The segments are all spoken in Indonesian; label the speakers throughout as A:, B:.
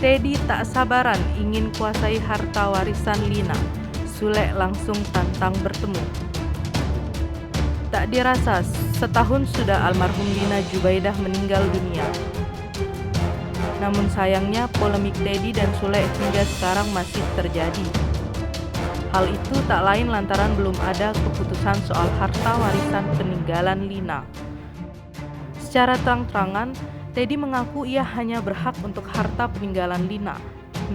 A: Teddy tak sabaran ingin kuasai harta warisan Lina. Sule langsung tantang bertemu. Tak dirasa, setahun sudah almarhum Lina Jubaidah meninggal dunia. Namun sayangnya polemik Teddy dan Sule hingga sekarang masih terjadi. Hal itu tak lain lantaran belum ada keputusan soal harta warisan peninggalan Lina. Secara terang-terangan, Teddy mengaku ia hanya berhak untuk harta peninggalan Lina.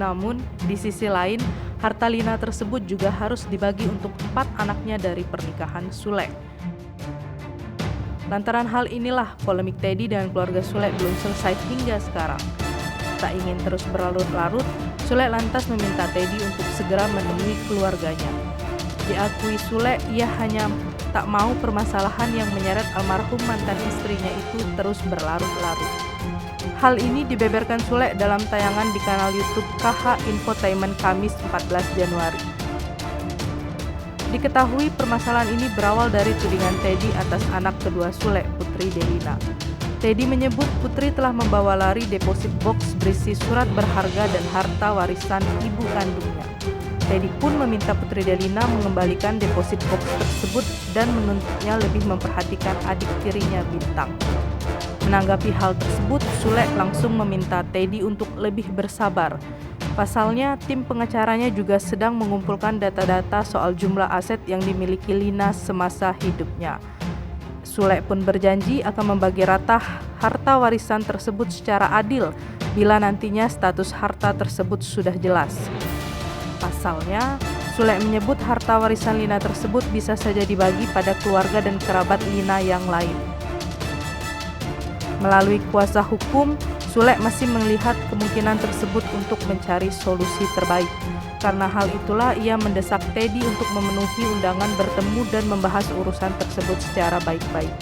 A: Namun, di sisi lain, harta Lina tersebut juga harus dibagi untuk 4 anaknya dari pernikahan Sule. Lantaran hal inilah, polemik Teddy dan keluarga Sule belum selesai hingga sekarang. Tak ingin terus berlarut-larut, Sule lantas meminta Teddy untuk segera menemui keluarganya. Diakui Sule, ia hanya tak mau permasalahan yang menyeret almarhum mantan istrinya itu terus berlarut-larut. Hal ini dibeberkan Sule dalam tayangan di kanal YouTube KH Infotainment Kamis 14 Januari. Diketahui permasalahan ini berawal dari tudingan Teddy atas anak kedua Sule, Putri Delina. Teddy menyebut Putri telah membawa lari deposit box berisi surat berharga dan harta warisan ibu kandungnya. Teddy pun meminta Putri Delina mengembalikan deposit box tersebut dan menuntutnya lebih memperhatikan adik tirinya Bintang. Menanggapi hal tersebut, Sule langsung meminta Teddy untuk lebih bersabar. Pasalnya, tim pengacaranya juga sedang mengumpulkan data-data soal jumlah aset yang dimiliki Lina semasa hidupnya. Sule pun berjanji akan membagi rata harta warisan tersebut secara adil bila nantinya status harta tersebut sudah jelas. Pasalnya, Sule menyebut harta warisan Lina tersebut bisa saja dibagi pada keluarga dan kerabat Lina yang lain. Melalui kuasa hukum, Sule masih melihat kemungkinan tersebut untuk mencari solusi terbaik. Karena hal itulah ia mendesak Teddy untuk memenuhi undangan bertemu dan membahas urusan tersebut secara baik-baik.